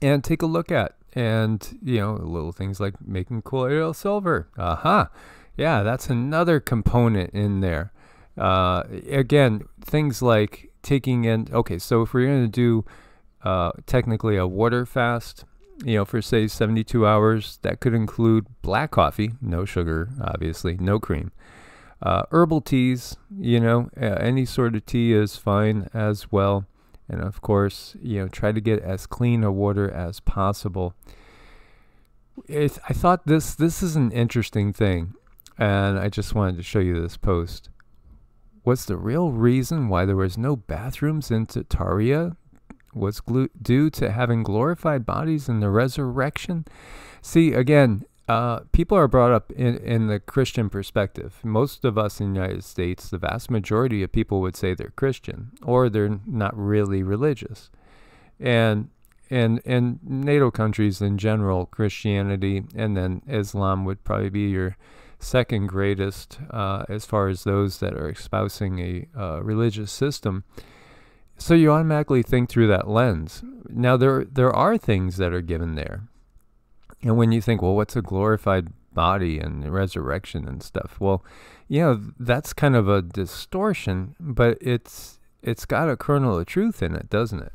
and take a look at. And, little things like making colloidal oil silver. Yeah, that's another component in there. Again, things like taking in, okay, so if we're going to do technically a water fast, for say 72 hours, that could include black coffee, no sugar, obviously, no cream. Herbal teas, any sort of tea is fine as well. And of course, try to get as clean a water as possible. I thought this is an interesting thing, and I just wanted to show you this post. What's the real reason why there was no bathrooms in Tartaria? Was due to having glorified bodies in the resurrection? See, again, people are brought up in the Christian perspective. Most of us in the United States, the vast majority of people would say they're Christian, or they're not really religious. And NATO countries in general, Christianity and then Islam would probably be your second greatest as far as those that are espousing a religious system. So you automatically think through that lens. Now, there are things that are given there. And when you think, well, what's a glorified body and resurrection and stuff? Well, that's kind of a distortion, but it's got a kernel of truth in it, doesn't it?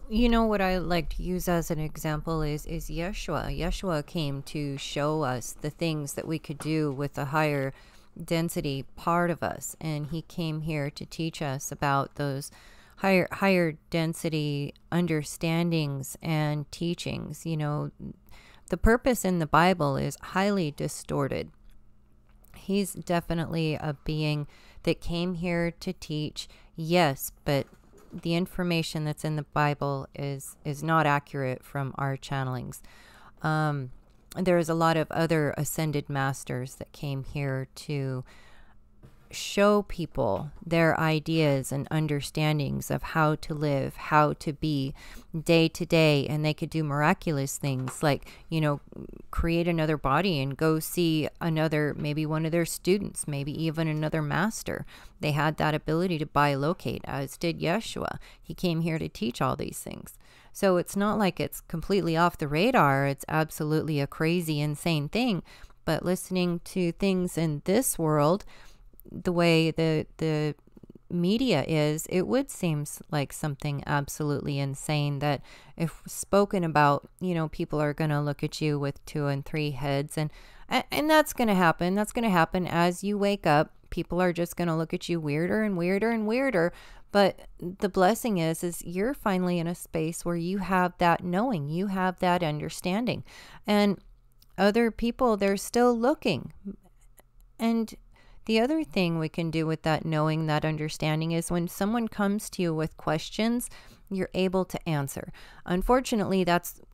What I like to use as an example is Yeshua. Yeshua came to show us the things that we could do with the higher density part of us. And he came here to teach us about those higher density understandings and teachings. The purpose in the Bible is highly distorted. He's definitely a being that came here to teach, yes, but the information that's in the Bible is not accurate from our channelings. There is a lot of other ascended masters that came here to show people their ideas and understandings of how to live, how to be day to day, and they could do miraculous things like, create another body and go see another, maybe one of their students, maybe even another master. They had that ability to bilocate, as did Yeshua. He came here to teach all these things. So it's not like it's completely off the radar. It's absolutely a crazy, insane thing. But listening to things in this world, the way the media is, it would seem like something absolutely insane that if spoken about, people are going to look at you with 2 and 3 heads, and that's going to happen. That's going to happen as you wake up. People are just going to look at you weirder and weirder and weirder. But the blessing is you're finally in a space where you have that knowing, you have that understanding, and other people, they're still looking. And the other thing we can do with that knowing, that understanding, is when someone comes to you with questions, you're able to answer. Unfortunately,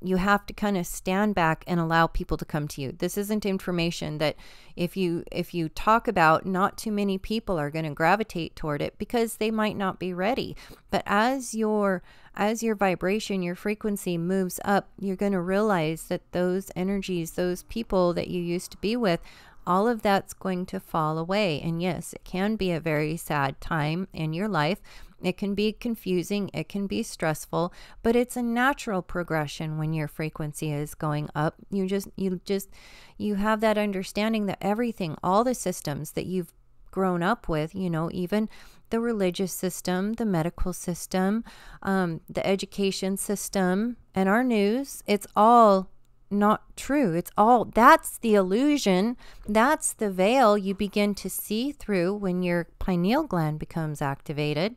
you have to kind of stand back and allow people to come to you. This isn't information that if you talk about, not too many people are going to gravitate toward it because they might not be ready. But as your vibration, your frequency moves up, you're going to realize that those energies, those people that you used to be with, all of that's going to fall away. And yes, it can be a very sad time in your life. It can be confusing, it can be stressful, but it's a natural progression when your frequency is going up. You have that understanding that everything, all the systems that you've grown up with, you know, even the religious system, the medical system, the education system, and our news, it's all not true. It's all, that's the illusion. That's the veil you begin to see through when your pineal gland becomes activated.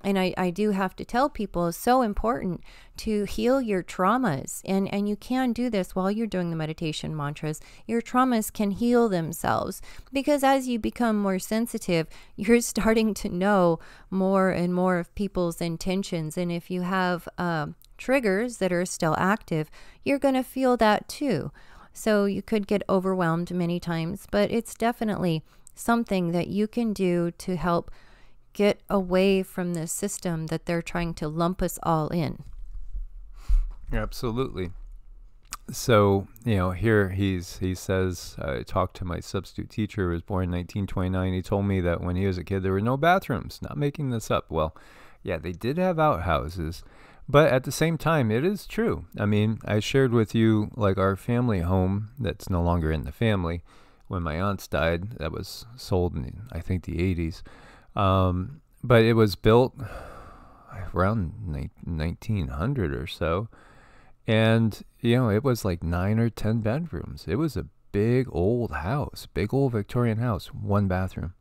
And I do have to tell people, it's so important to heal your traumas. And you can do this while you're doing the meditation mantras. Your traumas can heal themselves, because as you become more sensitive, you're starting to know more and more of people's intentions. And if you have triggers that are still active, you're going to feel that too. So you could get overwhelmed many times, but it's definitely something that you can do to help get away from the system that they're trying to lump us all in. Absolutely. So, you know, here he says, I talked to my substitute teacher who was born in 1929. He told me that when he was a kid, there were no bathrooms. Not making this up. Well, yeah, they did have outhouses, but at the same time, it is true. I mean, I shared with you, like, our family home that's no longer in the family. When my aunts died, that was sold in, I think, the 80s. But it was built around 1900 or so. And, you know, it was like 9 or 10 bedrooms. It was a big old house, big old Victorian house, one bathroom.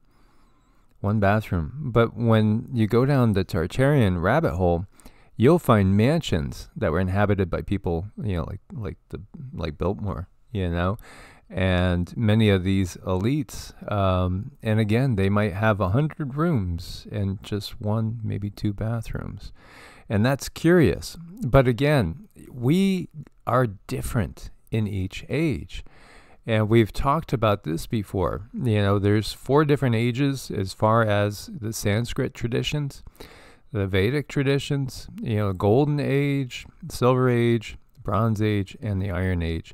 But when you go down the Tartarian rabbit hole, you'll find mansions that were inhabited by people, you know, like Biltmore, you know. And many of these elites, and again, they might have 100 rooms and just 1, maybe 2 bathrooms. And that's curious. But again, we are different in each age. And we've talked about this before. You know, there's 4 different ages as far as the Sanskrit traditions, the Vedic traditions, you know, Golden Age, Silver Age, Bronze Age, and the Iron Age.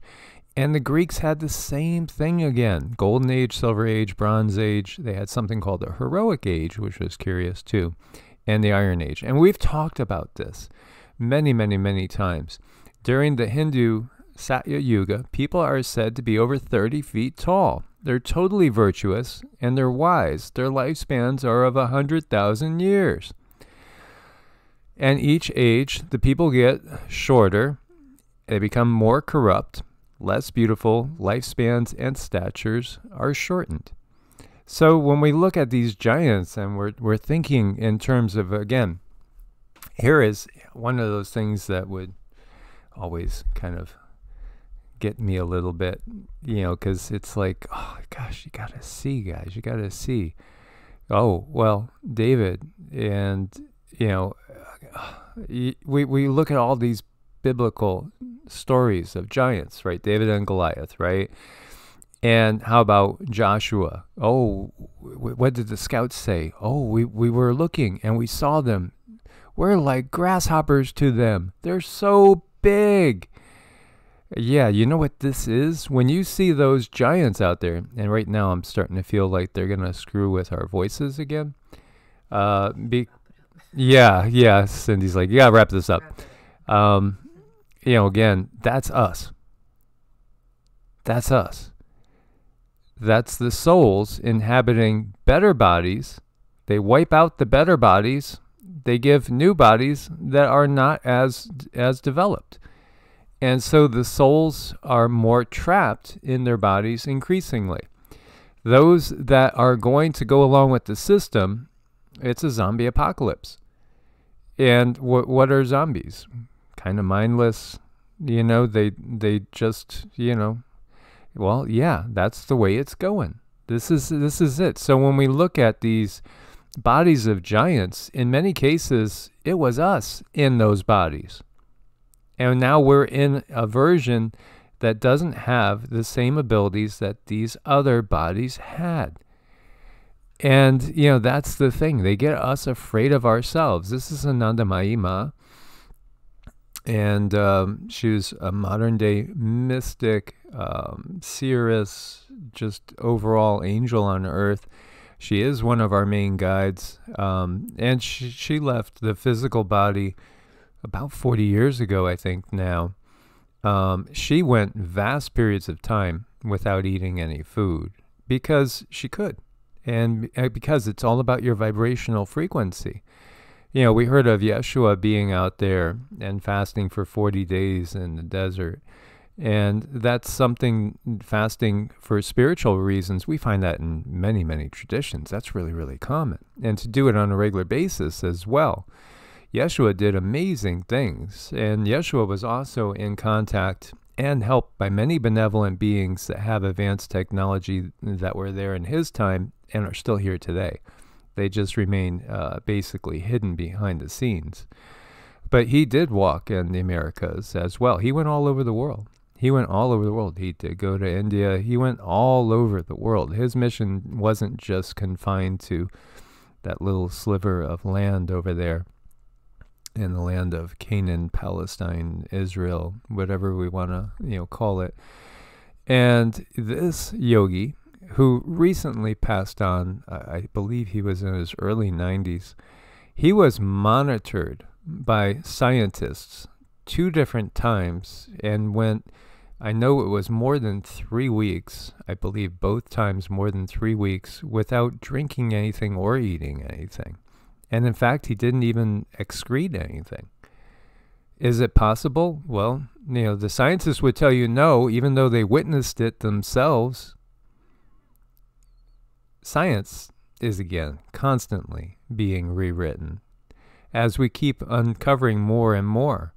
And the Greeks had the same thing again. Golden Age, Silver Age, Bronze Age. They had something called the Heroic Age, which was curious too, and the Iron Age. And we've talked about this many, many, many times. During the Hindu Satya Yuga, people are said to be over 30 feet tall. They're totally virtuous, and they're wise. Their lifespans are of 100,000 years. And each age, the people get shorter. They become more corrupt, less beautiful, lifespans and statures are shortened. So when we look at these giants and we're thinking in terms of, again, here is one of those things that would always kind of get me a little bit, you know, because it's like, oh gosh, you got to see, guys, you got to see. Oh, well, David, and, you know, we look at all these biblical stories of giants, right? David and Goliath, right? And how about Joshua? Oh, what did the scouts say? Oh, we were looking and we saw them. We're like grasshoppers to them. They're so big. Yeah, you know what this is? When you see those giants out there, and right now I'm starting to feel like they're going to screw with our voices again. Yeah, Cindy's like, you got to wrap this up. You know, again, that's us. That's us. That's the souls inhabiting better bodies. They wipe out the better bodies. They give new bodies that are not as developed. And so the souls are more trapped in their bodies increasingly. Those that are going to go along with the system, it's a zombie apocalypse. And what are zombies? Kind of mindless, you know, they just, you know, well, yeah, that's the way it's going. This is it. So when we look at these bodies of giants, in many cases, it was us in those bodies. And now we're in a version that doesn't have the same abilities that these other bodies had. And, you know, that's the thing. They get us afraid of ourselves. This is Anandamayi Ma. And she was a modern day mystic, seeress, just overall angel on earth. She is one of our main guides. And she left the physical body about 40 years ago, I think now. She went vast periods of time without eating any food because she could. And because it's all about your vibrational frequency. You know, we heard of Yeshua being out there and fasting for 40 days in the desert. And that's something, fasting for spiritual reasons, we find that in many, many traditions. That's really, really common. And to do it on a regular basis as well. Yeshua did amazing things. And Yeshua was also in contact and helped by many benevolent beings that have advanced technology that were there in his time and are still here today. They just remain basically hidden behind the scenes. But he did walk in the Americas as well. He went all over the world. He went all over the world. He did go to India. He went all over the world. His mission wasn't just confined to that little sliver of land over there in the land of Canaan, Palestine, Israel, whatever we want to, call it. And this yogi, who recently passed on, I believe he was in his early 90s, he was monitored by scientists 2 different times and went, I know it was more than 3 weeks, I believe both times more than 3 weeks, without drinking anything or eating anything. And in fact, he didn't even excrete anything. Is it possible? Well, the scientists would tell you no, even though they witnessed it themselves. Science is, again, constantly being rewritten as we keep uncovering more and more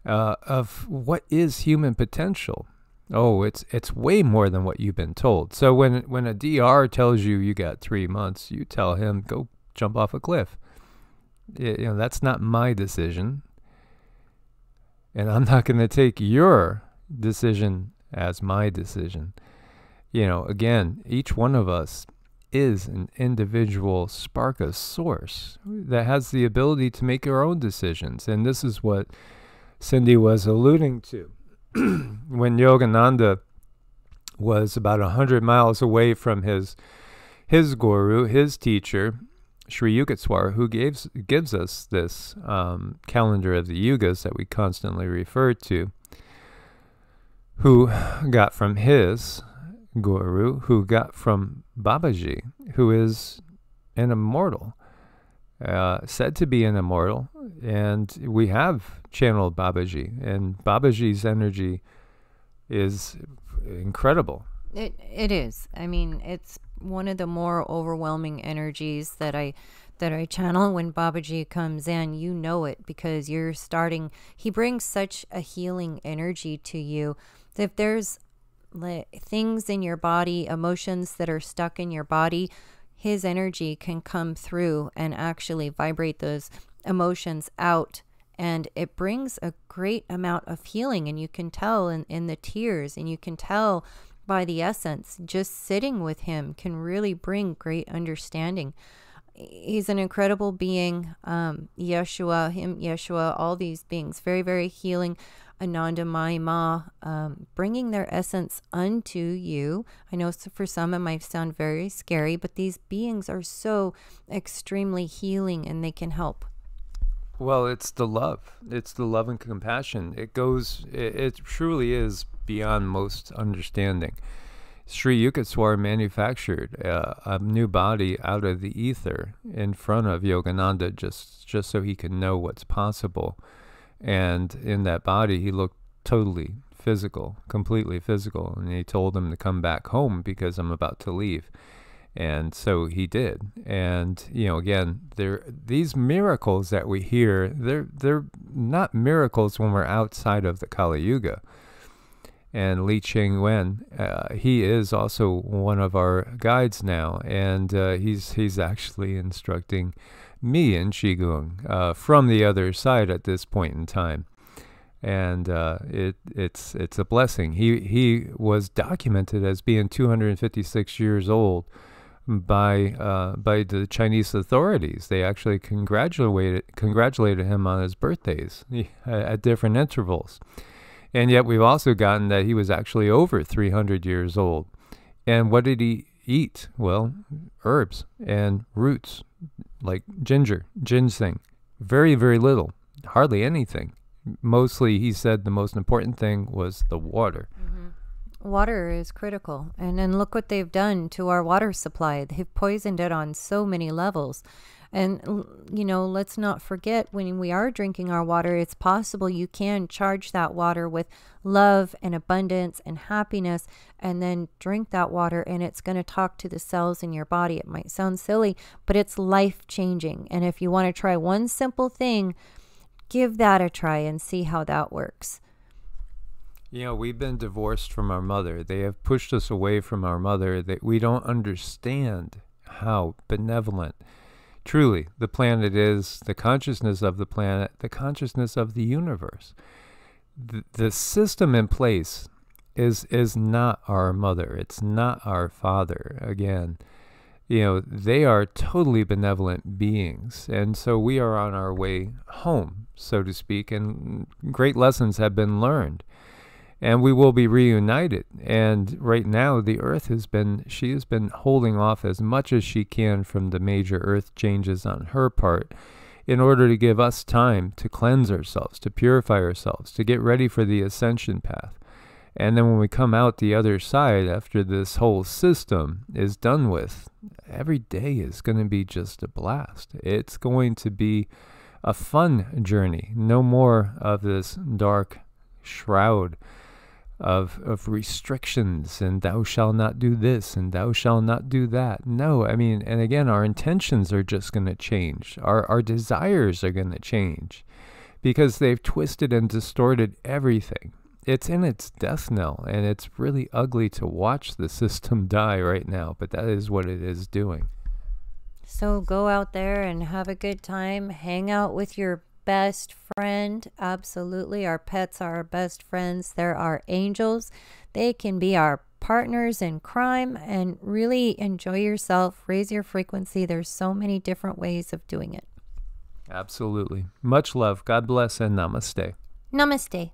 of what is human potential. Oh, it's way more than what you've been told. So when a DR tells you got 3 months, you tell him, go jump off a cliff. That's not my decision. And I'm not going to take your decision as my decision. Again, each one of us is an individual spark of source that has the ability to make our own decisions. And this is what Cindy was alluding to. When Yogananda was about 100 miles away from his guru, his teacher, Sri Yukteswar, who gives us this calendar of the yugas that we constantly refer to, who got from his guru, who got from Babaji, who is an immortal, said to be an immortal, and we have channeled Babaji, and Babaji's energy is incredible. It is. I mean, it's one of the more overwhelming energies that I channel when Babaji comes in. You know it because he brings such a healing energy to you. If there's things in your body, emotions that are stuck in your body, his energy can come through and actually vibrate those emotions out. And it brings a great amount of healing. And you can tell in the tears, and you can tell by the essence. Just sitting with him can really bring great understanding. He's an incredible being. Yeshua, all these beings, very, very healing. Ananda Mahima, bringing their essence unto you. I know for some it might sound very scary, but these beings are so extremely healing, and they can help. Well, it's the love. It's the love and compassion. It truly is beyond most understanding. Sri Yukteswar manufactured a new body out of the ether in front of Yogananda just so he could know what's possible. And in that body, he looked totally physical, completely physical. And he told him to come back home because I'm about to leave. And so he did. And, again, these miracles that we hear, they're not miracles when we're outside of the Kali Yuga. And Li Ching-wen, he is also one of our guides now. And he's actually instructing me in Qigong from the other side at this point in time. And it's a blessing. He was documented as being 256 years old by the Chinese authorities. They actually congratulated him on his birthdays at different intervals. And yet we've also gotten that he was actually over 300 years old. And what did he eat? Well, herbs and roots like ginseng. Very, very little, hardly anything. Mostly, he said the most important thing was the water. Water is critical. And then look what they've done to our water supply. They've poisoned it on so many levels. And, you know, let's not forget, when we are drinking our water, it's possible you can charge that water with love and abundance and happiness, and then drink that water, and it's going to talk to the cells in your body. It might sound silly, but it's life-changing. And if you want to try one simple thing, give that a try and see how that works. You know, we've been divorced from our mother. They have pushed us away from our mother. That we don't understand how benevolent truly the planet is, the consciousness of the planet, the consciousness of the universe. The system in place is not our mother. It's not our father. Again, you know, they are totally benevolent beings. And so we are on our way home, so to speak, and great lessons have been learned. And we will be reunited. And right now, the Earth she has been holding off as much as she can from the major Earth changes on her part in order to give us time to cleanse ourselves, to purify ourselves, to get ready for the ascension path. And then when we come out the other side, after this whole system is done with, every day is going to be just a blast. It's going to be a fun journey. No more of this dark shroud of restrictions and thou shalt not do this and thou shalt not do that. No, I mean, and again, our intentions are just going to change. Our desires are going to change because they've twisted and distorted everything. It's in its death knell, and it's really ugly to watch the system die right now, but that is what it is doing. So go out there and have a good time. Hang out with your best friend. Absolutely. Our pets are our best friends. They're our angels. They can be our partners in crime, and really enjoy yourself. Raise your frequency. There's so many different ways of doing it. Absolutely. Much love. God bless and namaste. Namaste.